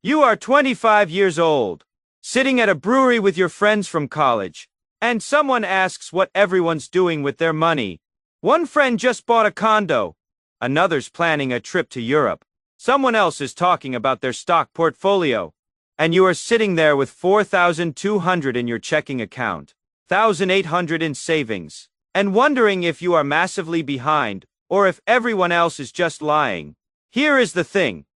You are 25 years old, sitting at a brewery with your friends from college, and someone asks what everyone's doing with their money. One friend just bought a condo, another's planning a trip to Europe, someone else is talking about their stock portfolio, and you are sitting there with $4,200 in your checking account, $1,800 in savings, and wondering if you are massively behind or if everyone else is just lying. Here is the thing.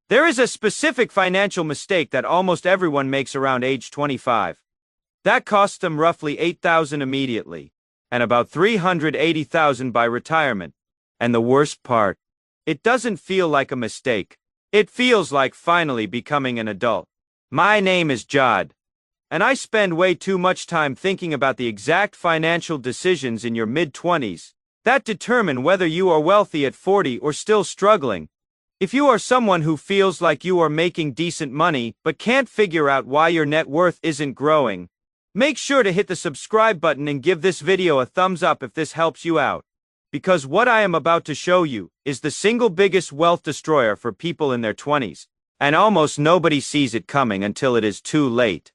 There is a specific financial mistake that almost everyone makes around age 25. That costs them roughly $8,000 immediately, and about $380,000 by retirement. And the worst part, it doesn't feel like a mistake. It feels like finally becoming an adult. My name is Jod, and I spend way too much time thinking about the exact financial decisions in your mid-20s that determine whether you are wealthy at 40 or still struggling. If you are someone who feels like you are making decent money but can't figure out why your net worth isn't growing, make sure to hit the subscribe button and give this video a thumbs up if this helps you out. Because what I am about to show you is the single biggest wealth destroyer for people in their 20s, and almost nobody sees it coming until it is too late.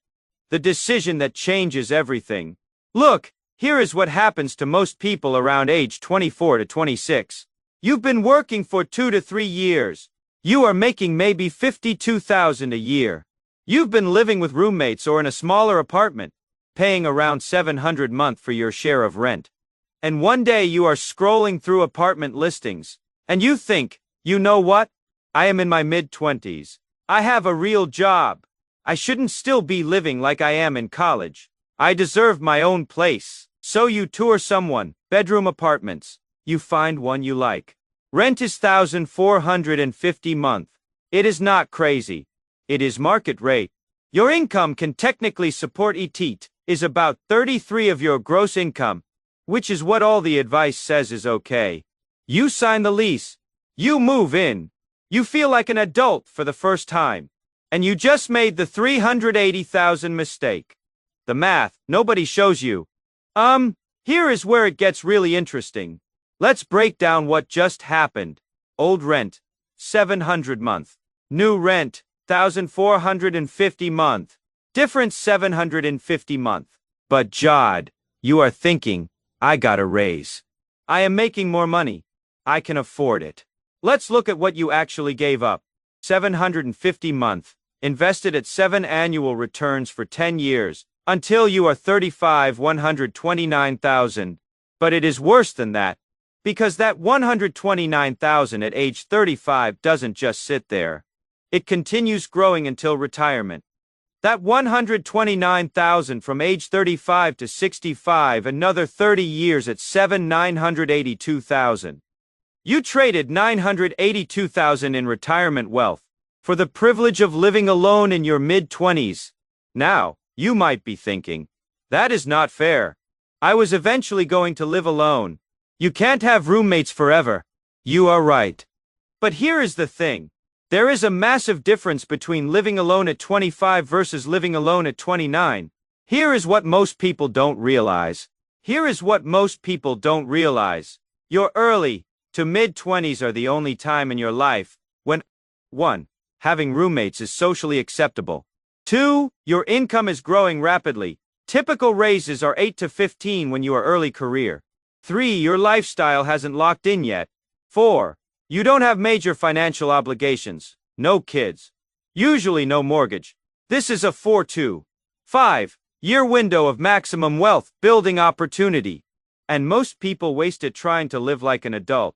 The decision that changes everything. Look, here is what happens to most people around age 24 to 26. You've been working for 2 to 3 years. You are making maybe $52,000 a year. You've been living with roommates or in a smaller apartment, paying around $700 a month for your share of rent. And one day you are scrolling through apartment listings, and you think, you know what? I am in my mid-20s. I have a real job. I shouldn't still be living like I am in college. I deserve my own place. So you tour someone, bedroom apartments. You find one you like. Rent is $1,450 a month. It is not crazy. It is market rate. Your income can technically support it is about 33% of your gross income, which is what all the advice says is okay. You sign the lease. You move in. You feel like an adult for the first time. And you just made the $380,000 mistake. The math, nobody shows you. Here is where it gets really interesting. Let's break down what just happened. Old rent, $700 a month. New rent, $1,450 a month. Difference $750 a month. But Jod, you are thinking, I got a raise. I am making more money. I can afford it. Let's look at what you actually gave up. $750 a month, invested at 7 annual returns for 10 years, until you are 35, $129,000. But it is worse than that, because that $129,000 at age 35 doesn't just sit there. It continues growing until retirement. That $129,000 from age 35 to 65, another 30 years at $982,000. You traded $982,000 in retirement wealth for the privilege of living alone in your mid-20s. Now, you might be thinking, that is not fair. I was eventually going to live alone. You can't have roommates forever. You are right. But here is the thing. There is a massive difference between living alone at 25 versus living alone at 29. Here is what most people don't realize. Your early to mid-20s are the only time in your life when 1. Having roommates is socially acceptable. 2. Your income is growing rapidly. Typical raises are 8 to 15 when you are early career. 3. Your lifestyle hasn't locked in yet. 4. You don't have major financial obligations. No kids. Usually no mortgage. This is a 4 to 5 year window of maximum wealth building opportunity. And most people waste it trying to live like an adult.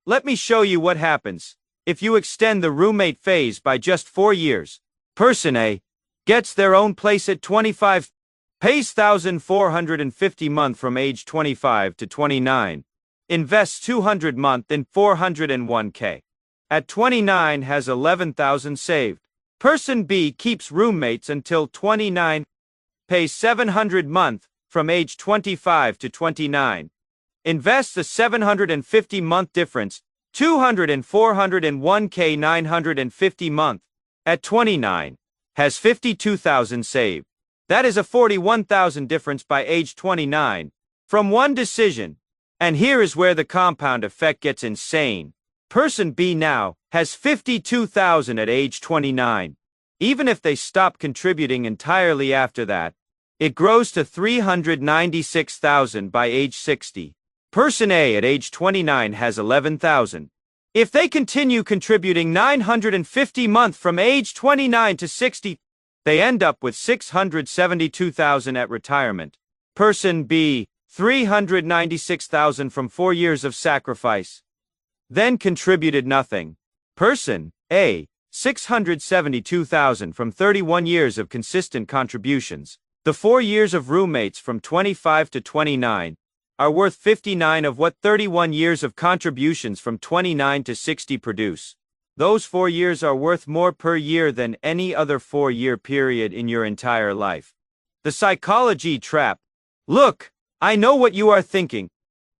Let me show you what happens if you extend the roommate phase by just 4 years. Person A gets their own place at 25, pays $1,450 a month from age 25 to 29, invests $200 a month in $401K. At 29 has $11,000 saved. Person B keeps roommates until 29, pays $700 a month from age 25 to 29, invests the $750 month difference, $200 and $401K, $950 month. At 29, has $52,000 saved. That is a $41,000 difference by age 29, from one decision. And here is where the compound effect gets insane. Person B now has $52,000 at age 29. Even if they stop contributing entirely after that, it grows to 396,000 by age 60. Person A at age 29 has 11,000. If they continue contributing 950 month from age 29 to 60, they end up with 672,000 at retirement. Person B, 396,000 from 4 years of sacrifice. Then contributed nothing. Person A, 672,000 from 31 years of consistent contributions. The 4 years of roommates from 25 to 29 are worth 59 of what 31 years of contributions from 29 to 60 produce. Those 4 years are worth more per year than any other 4-year period in your entire life. The psychology trap. Look, I know what you are thinking.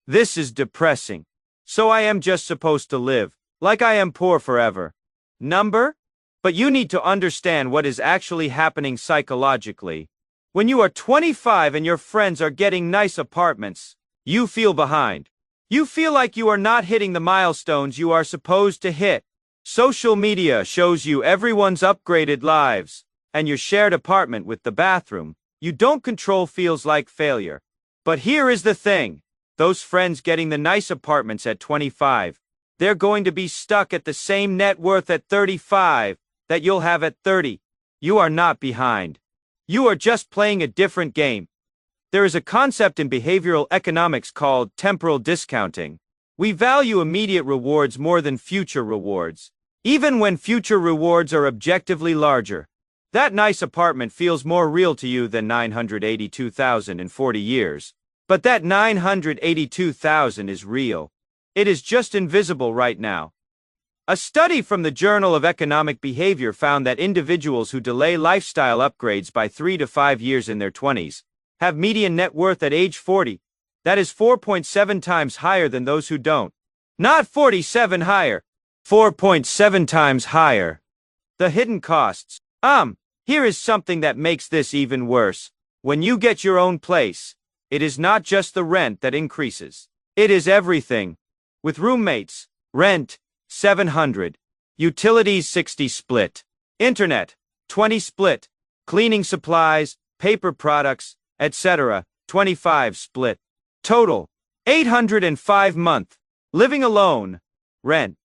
This is depressing. So I am just supposed to live like I am poor forever. Number? But you need to understand what is actually happening psychologically. When you are 25 and your friends are getting nice apartments, you feel behind. You feel like you are not hitting the milestones you are supposed to hit. Social media shows you everyone's upgraded lives, and your shared apartment with the bathroom you don't control feels like failure. But here is the thing. Those friends getting the nice apartments at 25, they're going to be stuck at the same net worth at 35 that you'll have at 30. You are not behind. You are just playing a different game. There is a concept in behavioral economics called temporal discounting. We value immediate rewards more than future rewards, even when future rewards are objectively larger. That nice apartment feels more real to you than 982,000 in 40 years. But that 982,000 is real. It is just invisible right now. A study from the Journal of Economic Behavior found that individuals who delay lifestyle upgrades by 3 to 5 years in their 20s have median net worth at age 40. That is 4.7 times higher than those who don't. Not 47 higher. 4.7 times higher. The hidden costs. Here is something that makes this even worse. When you get your own place, it is not just the rent that increases. It is everything. With roommates, rent, $700. Utilities, $60 split. Internet, $20 split. Cleaning supplies, paper products, etc., $25 split. Total, $805 month. Living alone, rent,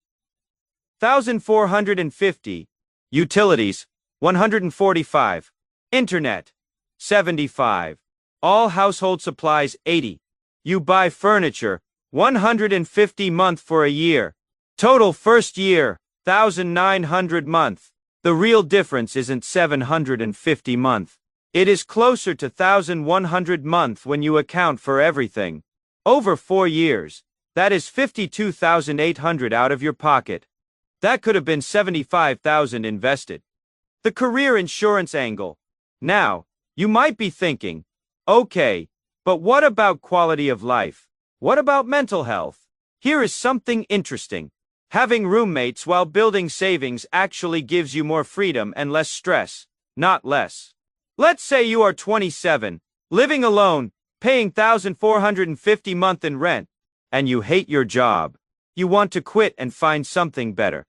$1,450. Utilities, $145. Internet, $75. All household supplies, $80. You buy furniture, $150 month for a year. Total first year, $1,900 month. The real difference isn't $750 month. It is closer to $1,100 month when you account for everything. Over 4 years, that is $52,800 out of your pocket. That could have been $75,000 invested. The career insurance angle. Now, you might be thinking, okay, but what about quality of life? What about mental health? Here is something interesting. Having roommates while building savings actually gives you more freedom and less stress, not less. Let's say you are 27, living alone, paying $1,450 month in rent, and you hate your job. You want to quit and find something better.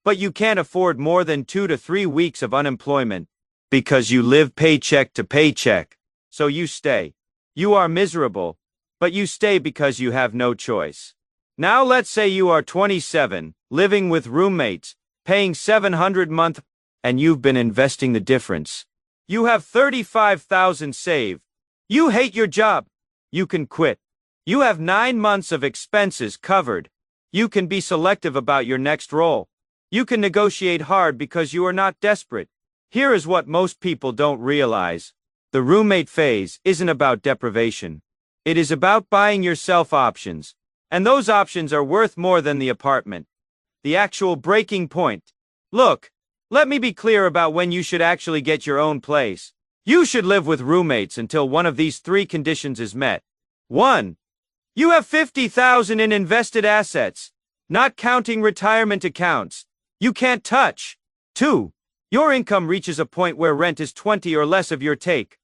But you can't afford more than 2 to 3 weeks of unemployment because you live paycheck to paycheck. So you stay. You are miserable, but you stay because you have no choice. Now let's say you are 27, living with roommates, paying $700 month, and you've been investing the difference. You have $35,000 saved. You hate your job. You can quit. You have 9 months of expenses covered. You can be selective about your next role. You can negotiate hard because you are not desperate. Here is what most people don't realize. The roommate phase isn't about deprivation. It is about buying yourself options. And those options are worth more than the apartment. The actual breaking point. Look, let me be clear about when you should actually get your own place. You should live with roommates until one of these 3 conditions is met. 1. You have $50,000 in invested assets, not counting retirement accounts. You can't touch. 2. Your income reaches a point where rent is 20 or less of your take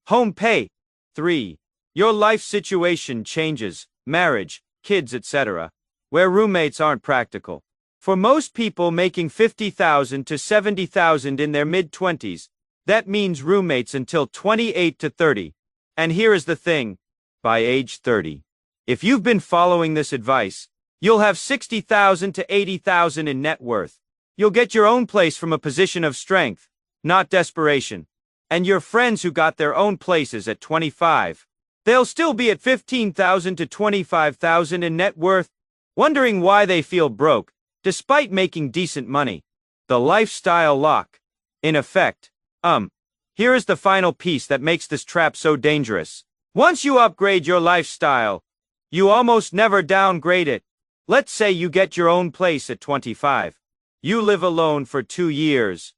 home pay. 3. Your life situation changes, marriage, kids, etc., where roommates aren't practical. For most people making 50,000 to 70,000 in their mid-20s, that means roommates until 28 to 30. And here is the thing, by age 30. If you've been following this advice, you'll have 60,000 to 80,000 in net worth. You'll get your own place from a position of strength, not desperation. And your friends who got their own places at 25, they'll still be at 15,000 to 25,000 in net worth, wondering why they feel broke, despite making decent money. The lifestyle lock. In effect, here is the final piece that makes this trap so dangerous. Once you upgrade your lifestyle, you almost never downgrade it. Let's say you get your own place at 25. You live alone for 2 years.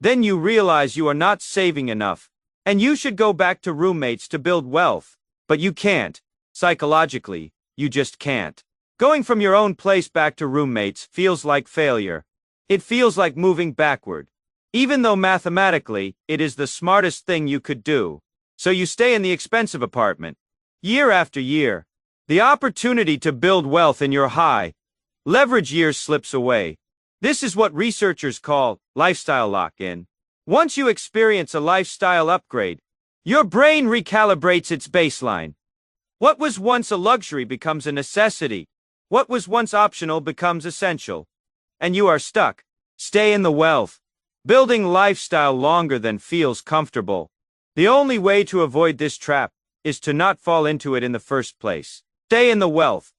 Then you realize you are not saving enough, and you should go back to roommates to build wealth. But you can't. Psychologically, you just can't. Going from your own place back to roommates feels like failure. It feels like moving backward. Even though mathematically, it is the smartest thing you could do. So you stay in the expensive apartment. Year after year. The opportunity to build wealth in your high leverage years slips away. This is what researchers call lifestyle lock-in. Once you experience a lifestyle upgrade, your brain recalibrates its baseline. What was once a luxury becomes a necessity. What was once optional becomes essential. And you are stuck. Stay in the wealth. Building lifestyle longer than feels comfortable. The only way to avoid this trap is to not fall into it in the first place. Stay in the wealth.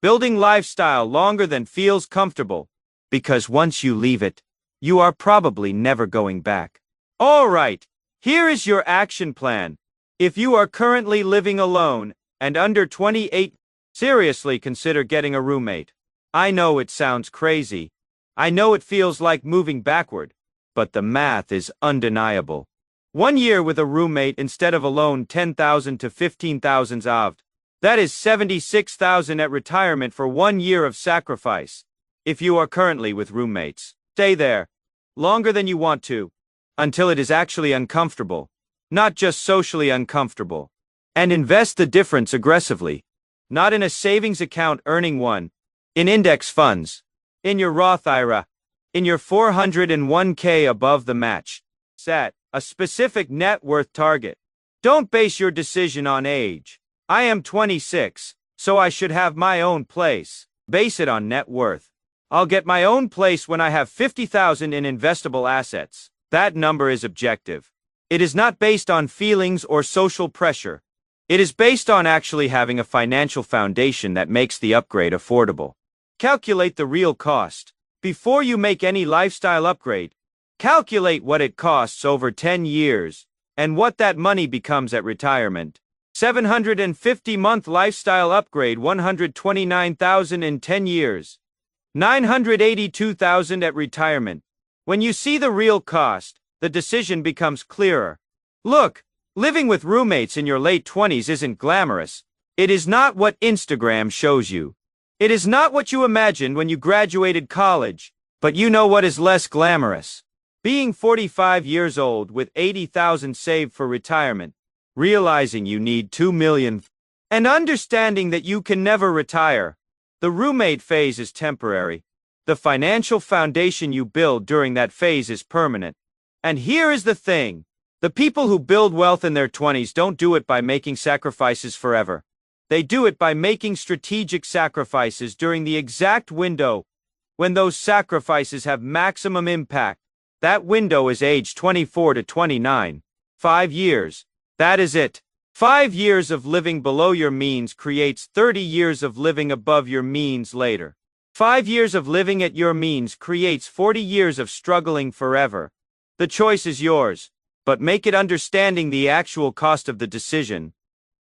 Building lifestyle longer than feels comfortable. Because once you leave it, you are probably never going back. All right, here is your action plan. If you are currently living alone and under 28, seriously consider getting a roommate. I know it sounds crazy. I know it feels like moving backward, but the math is undeniable. 1 year with a roommate instead of alone, 10,000 to 15,000 avd. That is 76,000 at retirement for 1 year of sacrifice. If you are currently with roommates, stay there longer than you want to, until it is actually uncomfortable, not just socially uncomfortable. And invest the difference aggressively, not in a savings account earning 1, in index funds, in your Roth IRA, in your 401k above the match. Set a specific net worth target. Don't base your decision on age. I am 26, so I should have my own place. Base it on net worth. I'll get my own place when I have 50,000 in investable assets. That number is objective. It is not based on feelings or social pressure. It is based on actually having a financial foundation that makes the upgrade affordable. Calculate the real cost. Before you make any lifestyle upgrade, calculate what it costs over 10 years and what that money becomes at retirement. 750-month lifestyle upgrade, 129,000 in 10 years. 982,000 at retirement. When you see the real cost, the decision becomes clearer. Look, living with roommates in your late 20s isn't glamorous. It is not what Instagram shows you. It is not what you imagined when you graduated college. But you know what is less glamorous? Being 45 years old with 80,000 saved for retirement, realizing you need 2 million, and understanding that you can never retire. The roommate phase is temporary. The financial foundation you build during that phase is permanent. And here is the thing. The people who build wealth in their 20s don't do it by making sacrifices forever. They do it by making strategic sacrifices during the exact window when those sacrifices have maximum impact. That window is age 24 to 29. 5 years. That is it. 5 years of living below your means creates 30 years of living above your means later. 5 years of living at your means creates 40 years of struggling forever. The choice is yours, but make it understanding the actual cost of the decision.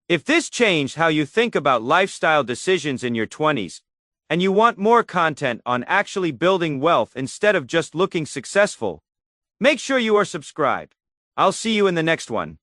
If this changed how you think about lifestyle decisions in your 20s, and you want more content on actually building wealth instead of just looking successful, make sure you are subscribed. I'll see you in the next one.